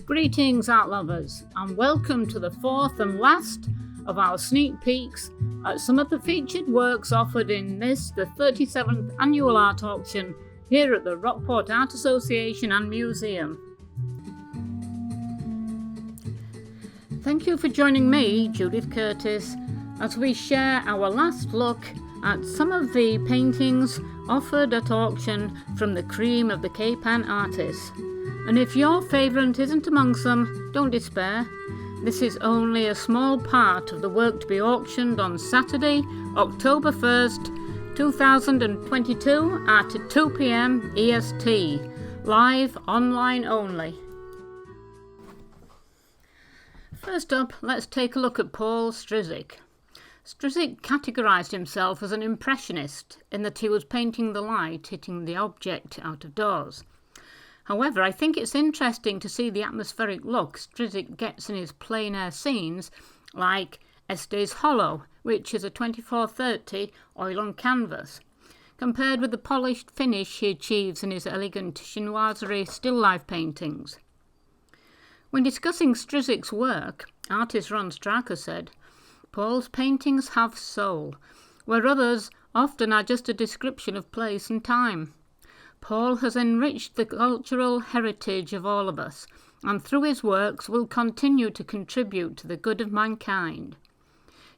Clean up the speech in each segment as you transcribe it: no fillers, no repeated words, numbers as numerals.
Greetings, art lovers, and welcome to the fourth and last of our sneak peeks at some of the featured works offered in this, the 37th annual art auction here at the Rockport Art Association and Museum. Thank you for joining me, Judith Curtis, as we share our last look at some of the paintings offered at auction from the cream of the Cape Ann artists. And if your favourite isn't amongst them, don't despair. This is only a small part of the work to be auctioned on Saturday, October 1st, 2022 at 2 p.m. EST, live online only. First up, let's take a look at Paul Strzyk. Strzyk categorised himself as an impressionist in that he was painting the light hitting the object out of doors. However, I think it's interesting to see the atmospheric look Strzyk gets in his plein air scenes, like Estes Hollow, which is a 2430 oil on canvas, compared with the polished finish he achieves in his elegant chinoiserie still life paintings. When discussing Strzyk's work, artist Ron Straka said, "Paul's paintings have soul, where others often are just a description of place and time. Paul has enriched the cultural heritage of all of us, and through his works will continue to contribute to the good of mankind.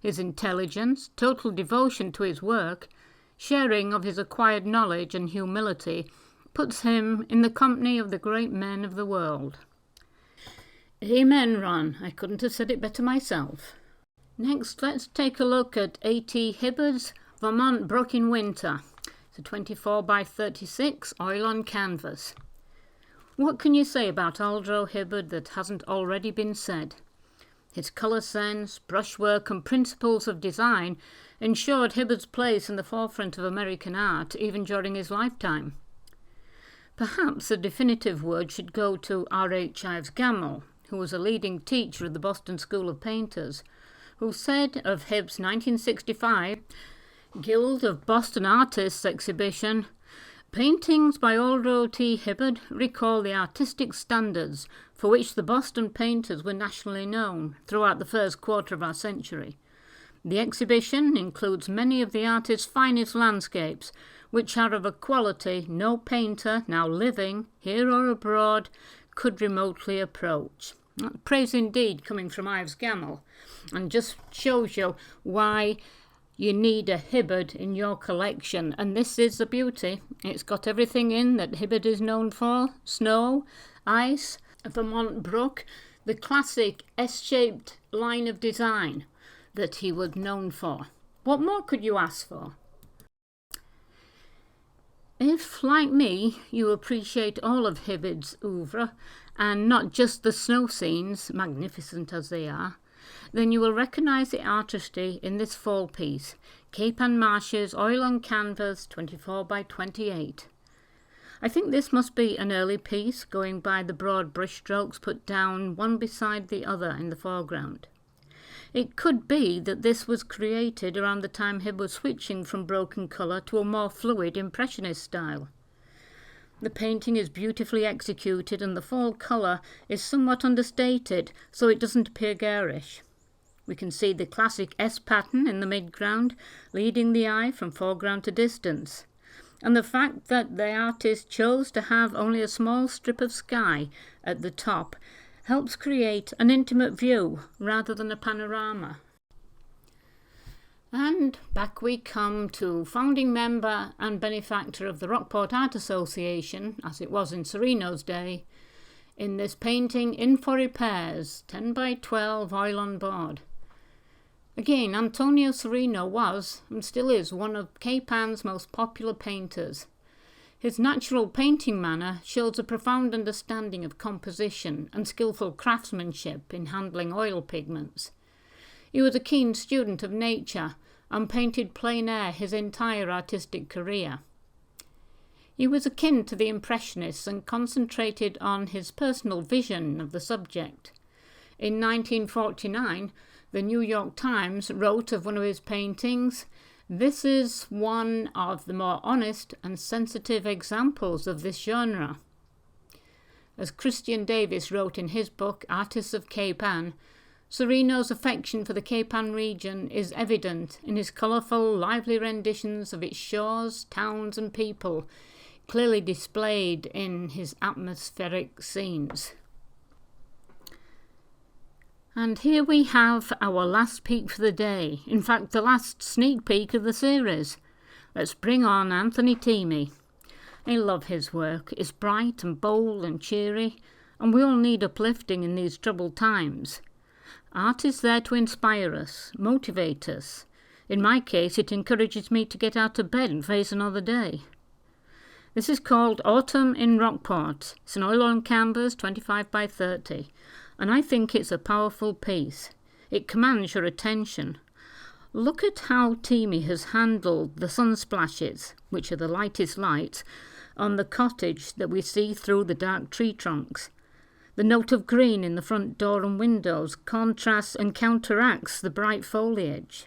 His intelligence, total devotion to his work, sharing of his acquired knowledge and humility puts him in the company of the great men of the world." Amen, Ron. I couldn't have said it better myself. Next, let's take a look at A.T. Hibbard's Vermont Brook in Winter. It's a 24 by 36 oil on canvas. What can you say about Aldro Hibbard that hasn't already been said? His colour sense, brushwork and principles of design ensured Hibbard's place in the forefront of American art even during his lifetime. Perhaps the definitive word should go to R.H. Ives Gammell, who was a leading teacher of the Boston School of Painters, who said of Hibb's 1965 Guild of Boston Artists exhibition, "Paintings by Aldro T. Hibbard recall the artistic standards for which the Boston painters were nationally known throughout the first quarter of our century. The exhibition includes many of the artist's finest landscapes, which are of a quality no painter now living, here or abroad, could remotely approach." Praise indeed coming from Ives Gammell, and just shows you why you need a Hibbard in your collection, and this is the beauty. It's got everything in that Hibbard is known for: snow, ice, a Vermont brook, the classic S-shaped line of design that he was known for. What more could you ask for? If, like me, you appreciate all of Hibbard's oeuvre, and not just the snow scenes, magnificent as they are, then you will recognise the artistry in this fall piece, Cape Ann Marshes oil on canvas 24 by 28. I think this must be an early piece, going by the broad brushstrokes put down one beside the other in the foreground. It could be that this was created around the time Hibbard was switching from broken colour to a more fluid impressionist style. The painting is beautifully executed and the fall colour is somewhat understated, so it doesn't appear garish. We can see the classic S pattern in the midground, leading the eye from foreground to distance. And the fact that the artist chose to have only a small strip of sky at the top helps create an intimate view rather than a panorama. And back we come to founding member and benefactor of the Rockport Art Association, as it was in Sereno's day, in this painting In for Repairs, 10 by 12 oil on board. Again, Antonio Sereno was, and still is, one of Cape Ann's most popular painters. His natural painting manner shows a profound understanding of composition and skillful craftsmanship in handling oil pigments. He was a keen student of nature and painted plein air his entire artistic career. He was akin to the Impressionists and concentrated on his personal vision of the subject. In 1949, the New York Times wrote of one of his paintings, "This is one of the more honest and sensitive examples of this genre." As Christian Davis wrote in his book Artists of Cape Ann, Sereno's affection for the Cape Ann region is evident in his colourful, lively renditions of its shores, towns and people, clearly displayed in his atmospheric scenes. And here we have our last peek for the day, in fact the last sneak peek of the series. Let's bring on Anthony Teamy. I love his work. It's bright and bold and cheery, and we all need uplifting in these troubled times. Art is there to inspire us, motivate us. In my case, it encourages me to get out of bed and face another day. This is called Autumn in Rockport. It's an oil on canvas, 25 by 30, and I think it's a powerful piece. It commands your attention. Look at how Teamy has handled the sun splashes, which are the lightest lights, on the cottage that we see through the dark tree trunks. The note of green in the front door and windows contrasts and counteracts the bright foliage.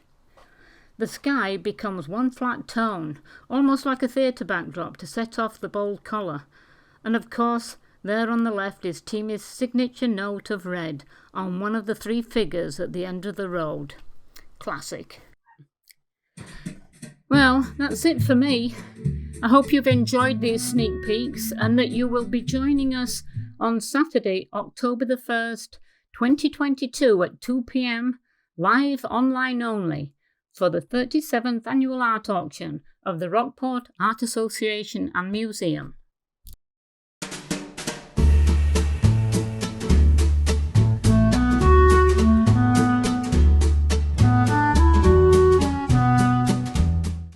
The sky becomes one flat tone, almost like a theatre backdrop to set off the bold colour. And of course, there on the left is Teamy's signature note of red on one of the three figures at the end of the road. Classic. Well, that's it for me. I hope you've enjoyed these sneak peeks and that you will be joining us on Saturday, October the 1st, 2022 at 2 p.m, live online only, for the 37th Annual Art Auction of the Rockport Art Association and Museum.